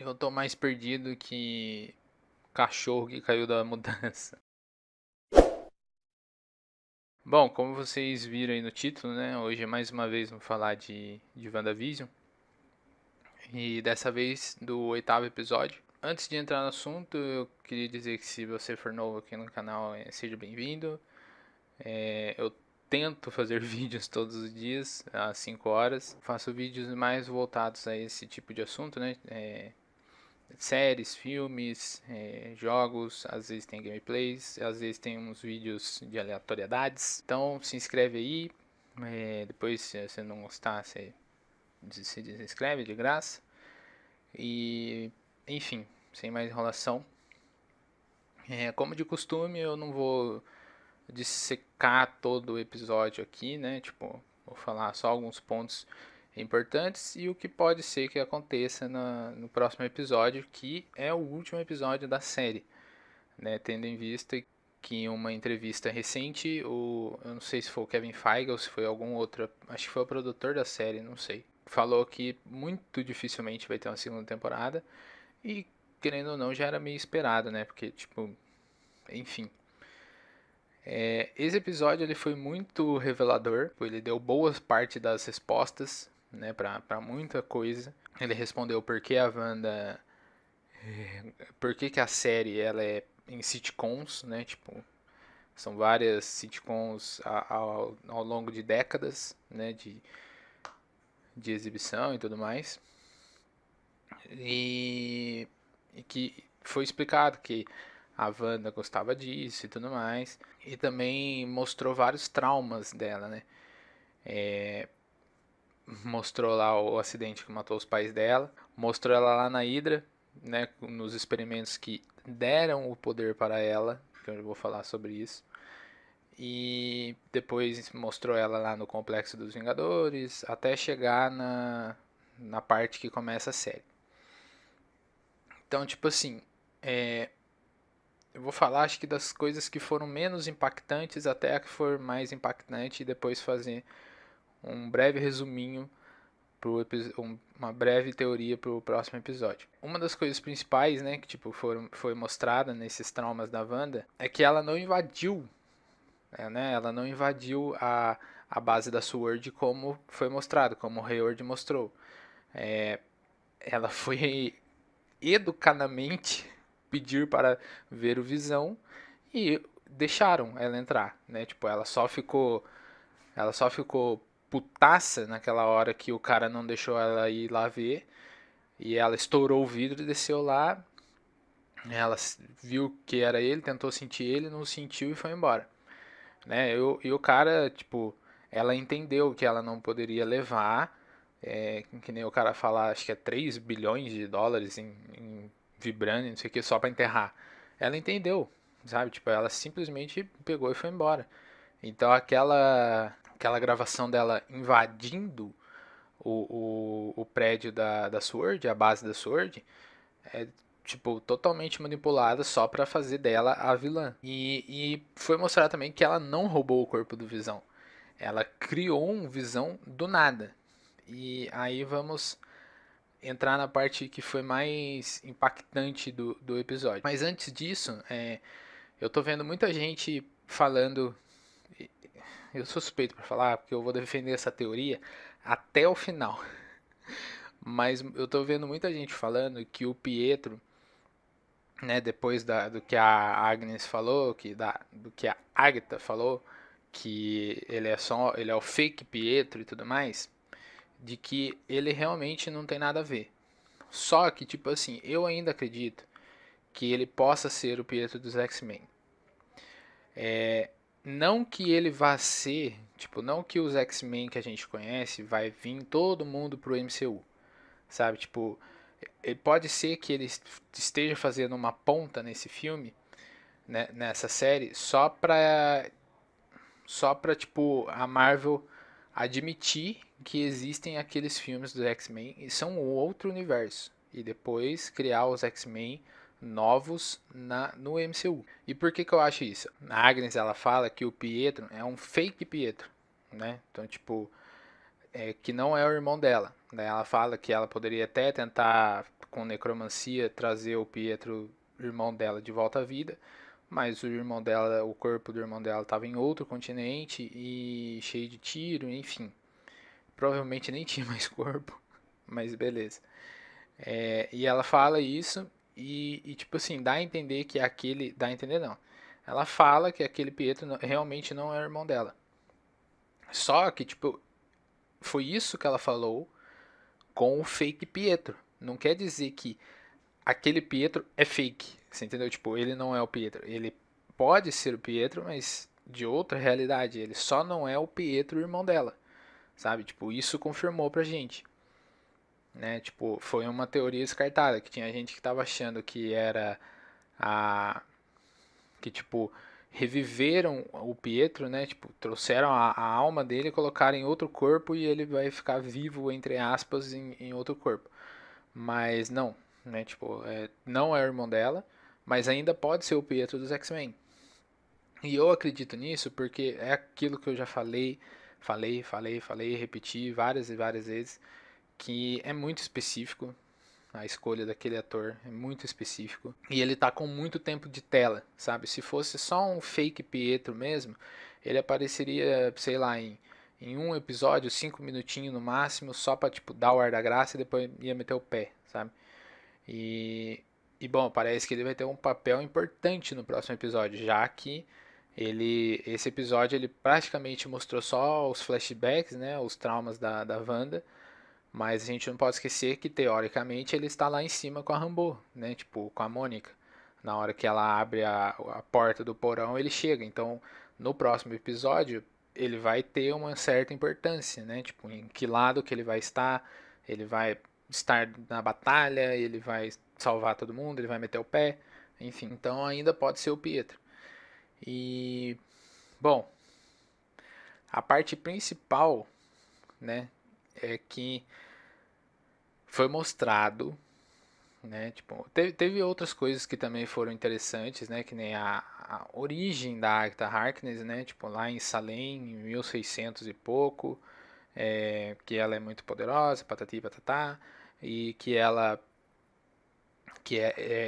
Eu tô mais perdido que cachorro que caiu da mudança. Bom, como vocês viram aí no título, né? Hoje mais uma vez vamos falar de WandaVision. E dessa vez do oitavo episódio. Antes de entrar no assunto, eu queria dizer que se você for novo aqui no canal, seja bem-vindo. Eu tento fazer vídeos todos os dias, às 5 horas. Faço vídeos mais voltados a esse tipo de assunto, né? Séries, filmes, jogos, às vezes tem gameplays, às vezes tem uns vídeos de aleatoriedades. Então se inscreve aí, depois se você não gostar, você se desinscreve de graça. E enfim, sem mais enrolação. Como de costume, eu não vou dissecar todo o episódio aqui, né? Tipo, vou falar só alguns pontos importantes e o que pode ser que aconteça no próximo episódio, que é o último episódio da série, né? Tendo em vista que em uma entrevista recente, eu não sei se foi o Kevin Feige ou se foi algum outro, acho que foi o produtor da série, não sei, falou que muito dificilmente vai ter uma segunda temporada e querendo ou não já era meio esperado, né? Porque tipo, enfim, esse episódio ele foi muito revelador, ele deu boas parte das respostas, né, para muita coisa. Ele respondeu por que a Wanda, por que a série ela é em sitcoms, né, tipo, são várias sitcoms ao longo de décadas, né, de exibição e tudo mais. E que foi explicado que a Wanda gostava disso e tudo mais. E também mostrou vários traumas dela, né? Mostrou lá o acidente que matou os pais dela, mostrou ela lá na Hydra, né, nos experimentos que deram o poder para ela, que eu vou falar sobre isso. E depois mostrou ela lá no Complexo dos Vingadores, até chegar na parte que começa a série. Então, tipo assim, eu vou falar acho que das coisas que foram menos impactantes até a que for mais impactante e depois fazer um breve resuminho uma breve teoria para o próximo episódio. Uma das coisas principais, né, que tipo foi mostrada nesses traumas da Wanda, é que ela não invadiu, né, ela não invadiu a base da SWORD como foi mostrado, como o Hayward mostrou. Ela foi educadamente pedir para ver o Visão e deixaram ela entrar, né? Tipo, ela só ficou putaça naquela hora que o cara não deixou ela ir lá ver. E ela estourou o vidro e desceu lá. Ela viu que era ele, tentou sentir ele, não sentiu e foi embora. Né? E o cara, tipo, ela entendeu que ela não poderia levar, que nem o cara fala, acho que é 3 bilhões de dólares em vibrânio, não sei o que, só pra enterrar. Ela entendeu, sabe? Tipo, ela simplesmente pegou e foi embora. Então aquela gravação dela invadindo o prédio da Sword, a base da Sword, é tipo totalmente manipulada só pra fazer dela a vilã. E foi mostrar também que ela não roubou o corpo do Visão. Ela criou um Visão do nada. E aí vamos entrar na parte que foi mais impactante do episódio. Mas antes disso, eu tô vendo muita gente falando. Eu sou suspeito para falar, porque eu vou defender essa teoria até o final. Mas eu tô vendo muita gente falando que o Pietro, né, depois do que a Agnes falou, do que a Agatha falou, que ele é o fake Pietro e tudo mais, de que ele realmente não tem nada a ver. Só que, tipo assim, eu ainda acredito que ele possa ser o Pietro dos X-Men. Não que ele vá ser, tipo, não que os X-Men que a gente conhece vai vir todo mundo pro MCU, sabe? Tipo, pode ser que ele esteja fazendo uma ponta nesse filme, né, nessa série, só pra tipo a Marvel admitir que existem aqueles filmes dos X-Men e são outro universo e depois criar os X-Men novos no MCU. E por que eu acho isso? A Agnes ela fala que o Pietro é um fake Pietro, né? Então tipo que não é o irmão dela. Daí ela fala que ela poderia até tentar, com necromancia, trazer o Pietro, irmão dela, de volta à vida, mas o irmão dela, o corpo do irmão dela estava em outro continente e cheio de tiro, enfim. Provavelmente nem tinha mais corpo, mas beleza. E ela fala isso tipo assim, dá a entender que aquele. Dá a entender não. Ela fala que aquele Pietro realmente não é o irmão dela. Só que, tipo, foi isso que ela falou com o fake Pietro. Não quer dizer que aquele Pietro é fake. Você entendeu? Tipo, ele não é o Pietro. Ele pode ser o Pietro, mas de outra realidade. Ele só não é o Pietro, irmão dela. Sabe? Tipo, isso confirmou pra gente. Né? Tipo, foi uma teoria descartada. Que tinha gente que tava achando que era a. Que, tipo, reviveram o Pietro, né? Tipo, trouxeram a alma dele, colocaram em outro corpo e ele vai ficar vivo, entre aspas, em outro corpo. Mas não, né? Tipo, não é o irmão dela, mas ainda pode ser o Pietro dos X-Men. E eu acredito nisso porque é aquilo que eu já falei, repeti várias e várias vezes, que é muito específico. A escolha daquele ator é muito específico. E ele tá com muito tempo de tela, sabe? Se fosse só um fake Pietro mesmo, ele apareceria, sei lá, em um episódio, 5 minutinhos no máximo, só pra, tipo, dar o ar da graça e depois ia meter o pé, sabe? E, bom, parece que ele vai ter um papel importante no próximo episódio, já que esse episódio ele praticamente mostrou só os flashbacks, né, os traumas da Wanda, mas a gente não pode esquecer que teoricamente ele está lá em cima com a Rambo, né, tipo com a Mônica. Na hora que ela abre a porta do porão, ele chega. Então, no próximo episódio, ele vai ter uma certa importância, né? Tipo, em que lado que ele vai estar na batalha, ele vai salvar todo mundo, ele vai meter o pé, enfim. Então ainda pode ser o Pietro. E bom, a parte principal, né, é que foi mostrado, né, tipo, teve outras coisas que também foram interessantes, né, que nem a origem da Agatha Harkness, né, tipo lá em Salem, em 1600 e pouco, que ela é muito poderosa, patati patatá, e que ela que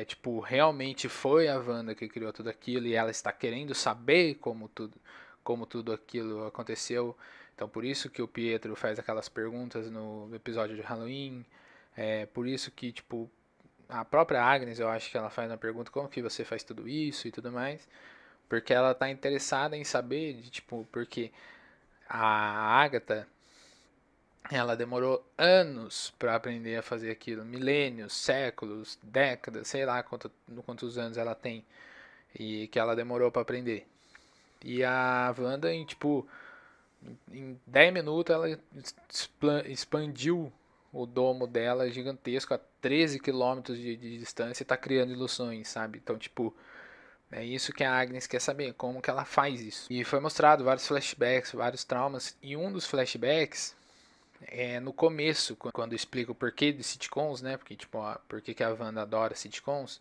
tipo, realmente foi a Wanda que criou tudo aquilo e ela está querendo saber como tudo aquilo aconteceu. Então, por isso que o Pietro faz aquelas perguntas no episódio de Halloween. Por isso que, tipo, a própria Agnes, eu acho que ela faz uma pergunta como que você faz tudo isso e tudo mais. Porque ela está interessada em saber, de, tipo, porque a Agatha, ela demorou anos para aprender a fazer aquilo, milênios, séculos, décadas, sei lá quantos anos ela tem e que ela demorou para aprender. E a Wanda em tipo em 10 minutos ela expandiu o domo dela gigantesco a 13 quilômetros de distância e está criando ilusões, sabe? Então, tipo, é isso que a Agnes quer saber, como que ela faz isso. E foi mostrado vários flashbacks, vários traumas, e um dos flashbacks no começo, quando explica o porquê de sitcoms, né? Porque, tipo, por que a Wanda adora sitcoms.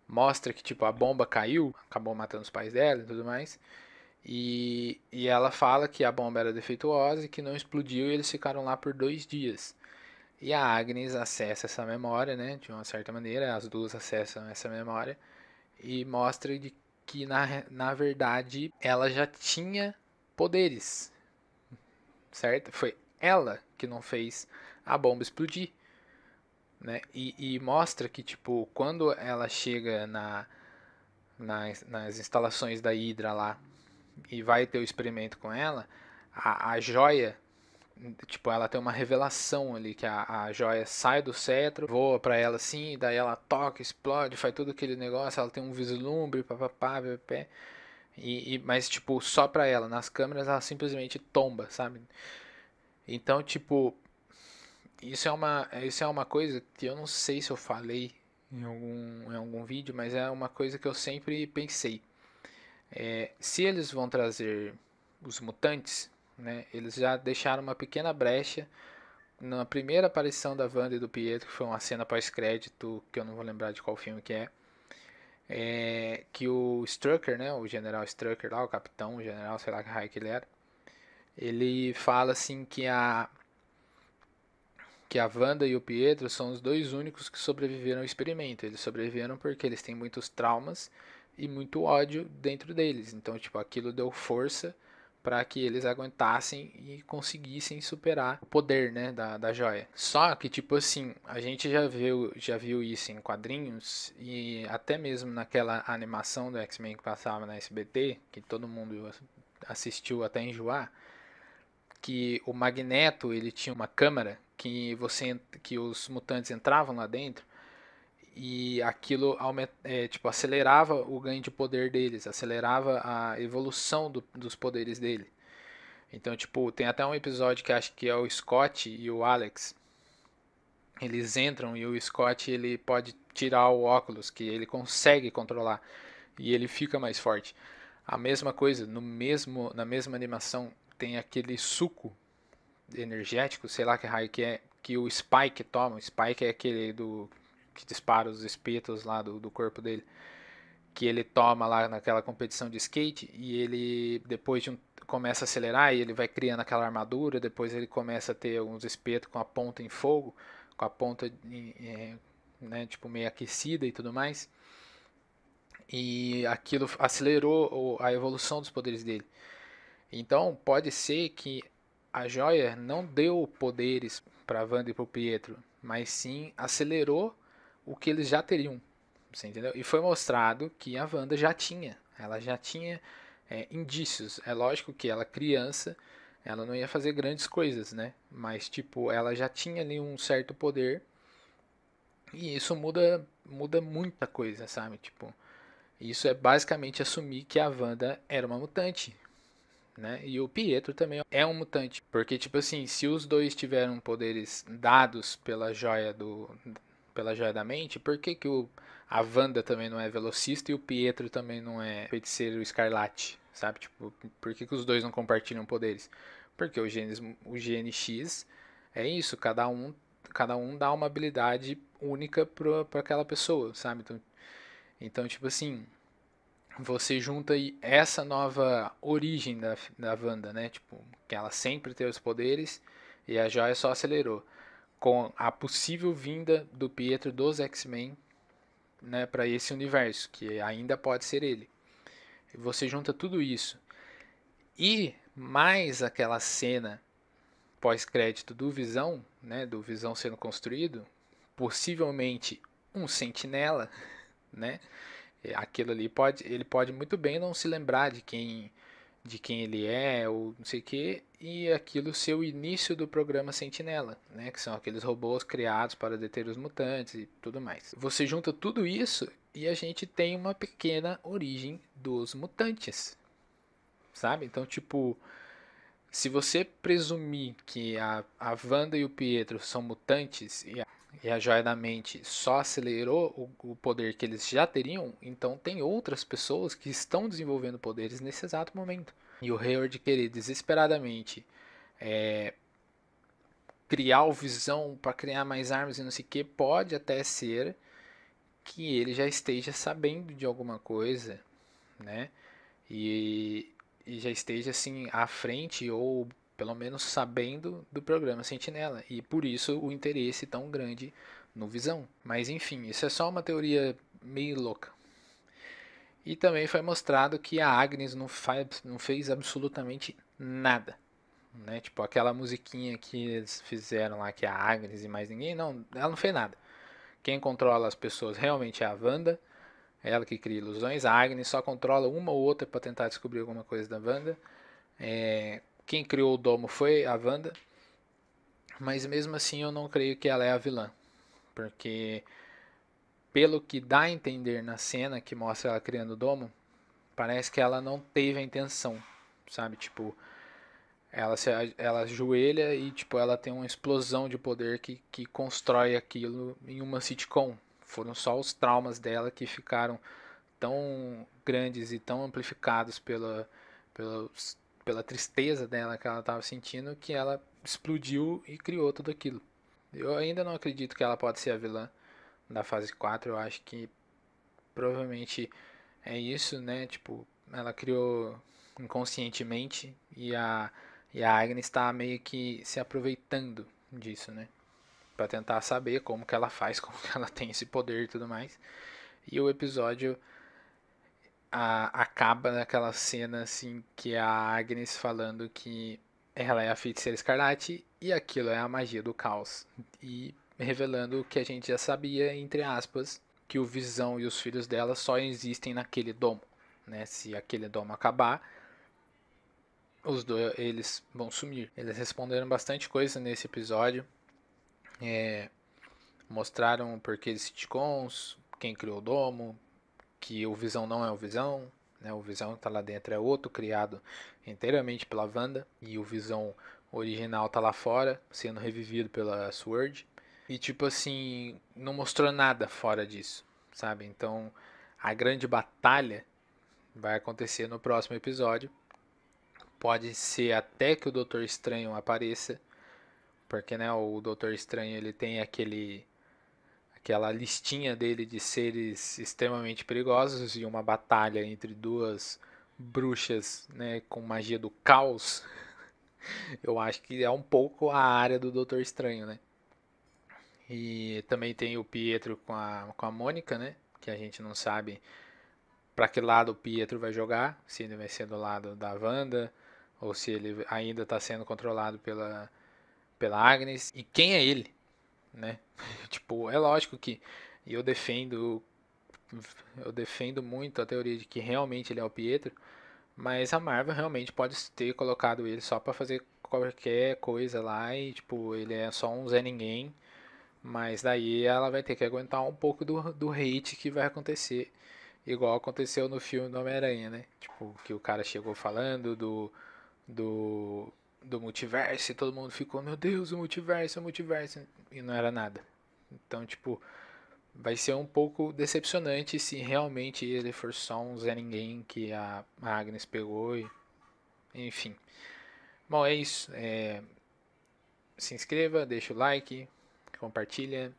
Mostra que, tipo, a bomba caiu, acabou matando os pais dela e tudo mais. E ela fala que a bomba era defeituosa e que não explodiu e eles ficaram lá por 2 dias. E a Agnes acessa essa memória, né? De uma certa maneira, as duas acessam essa memória. E mostra de que, na verdade, ela já tinha poderes, certo? Foi ela que não fez a bomba explodir, né? E mostra que, tipo, quando ela chega nas instalações da Hydra lá e vai ter o experimento com ela, a joia, tipo, ela tem uma revelação ali, que a joia sai do cetro, voa pra ela assim, daí ela toca, explode, faz tudo aquele negócio, ela tem um vislumbre, papapá, papapá, mas, tipo, só pra ela, nas câmeras ela simplesmente tomba, sabe? Então, tipo, isso é uma coisa que eu não sei se eu falei em algum vídeo, mas é uma coisa que eu sempre pensei. Se eles vão trazer os mutantes, né, eles já deixaram uma pequena brecha na primeira aparição da Wanda e do Pietro, que foi uma cena pós-crédito, que eu não vou lembrar de qual filme que que o Strucker, né, o general Strucker lá, o capitão, o general, sei lá que raio que ele era, ele fala assim que a Wanda e o Pietro são os dois únicos que sobreviveram ao experimento. Eles sobreviveram porque eles têm muitos traumas e muito ódio dentro deles. Então, tipo, aquilo deu força para que eles aguentassem e conseguissem superar o poder, né, da joia. Só que, tipo assim, a gente já viu isso em quadrinhos e até mesmo naquela animação do X-Men que passava na SBT, que todo mundo assistiu até enjoar, que o Magneto ele tinha uma câmara que os mutantes entravam lá dentro e aquilo tipo, acelerava o ganho de poder deles, acelerava a evolução dos poderes dele. Então, tipo, tem até um episódio que acho que é o Scott e o Alex. Eles entram e o Scott ele pode tirar o óculos que ele consegue controlar e ele fica mais forte. A mesma coisa, na mesma animação tem aquele suco energético, sei lá que raio que o Spike toma. O Spike é aquele do que dispara os espetos lá do corpo dele, que ele toma lá naquela competição de skate e ele depois de começa a acelerar e ele vai criando aquela armadura, depois ele começa a ter uns espetos com a ponta em fogo, com a ponta né, tipo meio aquecida e tudo mais. E aquilo acelerou a evolução dos poderes dele. Então pode ser que a joia não deu poderes para Wanda e para o Pietro, mas sim acelerou o que eles já teriam. Você entendeu? E foi mostrado que a Wanda já tinha. Ela já tinha indícios. É lógico que ela criança, ela não ia fazer grandes coisas, né? Mas tipo, ela já tinha ali um certo poder e isso muda muita coisa, sabe? Tipo, isso é basicamente assumir que a Wanda era uma mutante, né? E o Pietro também é um mutante, porque tipo assim, se os dois tiveram poderes dados pela joia da mente, por que que a Wanda também não é velocista e o Pietro também não é feiticeiro escarlate, sabe? Tipo, por que que os dois não compartilham poderes? Porque o gene X é isso, cada um dá uma habilidade única para aquela pessoa, sabe? Então, tipo assim, você junta aí essa nova origem da Wanda, né? Tipo, que ela sempre teve os poderes e a joia só acelerou. Com a possível vinda do Pietro dos X-Men, né, para esse universo, que ainda pode ser ele. E você junta tudo isso e mais aquela cena pós-crédito do Visão, né, do Visão sendo construído, possivelmente um sentinela, né? Aquilo ali ele pode muito bem não se lembrar de quem ele é ou não sei o que, e aquilo ser o início do programa Sentinela, né, que são aqueles robôs criados para deter os mutantes e tudo mais. Você junta tudo isso e a gente tem uma pequena origem dos mutantes, sabe? Então, tipo, se você presumir que a Wanda e o Pietro são mutantes e a Joia da Mente só acelerou o poder que eles já teriam, então tem outras pessoas que estão desenvolvendo poderes nesse exato momento. E o Hayward querer desesperadamente criar o Visão para criar mais armas e não sei o que, pode até ser que ele já esteja sabendo de alguma coisa, né? E, e já esteja assim à frente ou pelo menos sabendo do programa Sentinela e por isso o interesse tão grande no Visão. Mas enfim, isso é só uma teoria meio louca. E também foi mostrado que a Agnes não fez absolutamente nada, né? Tipo aquela musiquinha que eles fizeram lá que é a Agnes e mais ninguém, não, ela não fez nada. Quem controla as pessoas realmente é a Wanda, é ela que cria ilusões. A Agnes só controla uma ou outra para tentar descobrir alguma coisa da Wanda. Quem criou o domo foi a Wanda, mas mesmo assim eu não creio que ela é a vilã, porque pelo que dá a entender na cena que mostra ela criando o domo, parece que ela não teve a intenção, sabe? Tipo, ela ajoelha e tipo ela tem uma explosão de poder que constrói aquilo em uma sitcom. Foram só os traumas dela que ficaram tão grandes e tão amplificados pela, pela tristeza dela que ela estava sentindo que ela explodiu e criou tudo aquilo. Eu ainda não acredito que ela pode ser a vilã da fase 4. Eu acho que provavelmente é isso, né? Tipo, ela criou inconscientemente E a Agnes está meio que se aproveitando disso, né? Pra tentar saber como que ela faz, como que ela tem esse poder e tudo mais. E o episódio acaba naquela cena assim que a Agnes falando que ela é a feiticeira escarlate e aquilo é a magia do caos. E revelando o que a gente já sabia, entre aspas, que o Visão e os filhos dela só existem naquele domo. Né? Se aquele domo acabar, os dois eles vão sumir. Eles responderam bastante coisa nesse episódio. Mostraram o porquê de sitcoms, quem criou o domo, que o Visão não é o Visão, né? O Visão que está lá dentro é outro, criado inteiramente pela Wanda, e o Visão original está lá fora, sendo revivido pela Sword. E tipo assim, não mostrou nada fora disso, sabe? Então, a grande batalha vai acontecer no próximo episódio. Pode ser até que o Doutor Estranho apareça, porque né, o Doutor Estranho ele tem aquela listinha dele de seres extremamente perigosos e uma batalha entre duas bruxas, né, com magia do caos. Eu acho que é um pouco a área do Doutor Estranho, né? E também tem o Pietro com a Mônica, né? Que a gente não sabe para que lado o Pietro vai jogar, se ele vai ser do lado da Wanda ou se ele ainda está sendo controlado pela Agnes. E quem é ele, né? Tipo, é lógico que eu defendo eu defendo muito a teoria de que realmente ele é o Pietro, mas a Marvel realmente pode ter colocado ele só pra fazer qualquer coisa lá e tipo, ele é só um Zé Ninguém, mas daí ela vai ter que aguentar um pouco do hate que vai acontecer, igual aconteceu no filme do Homem-Aranha, né? Tipo, que o cara chegou falando do, do multiverso e todo mundo ficou, meu Deus, o multiverso, e não era nada. Então, tipo, vai ser um pouco decepcionante se realmente ele for só um Zé Ninguém que a Agnes pegou. Enfim. Bom, é isso. Se inscreva, deixa o like, compartilha,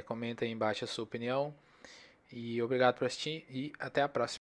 comenta aí embaixo a sua opinião. E obrigado por assistir e até a próxima.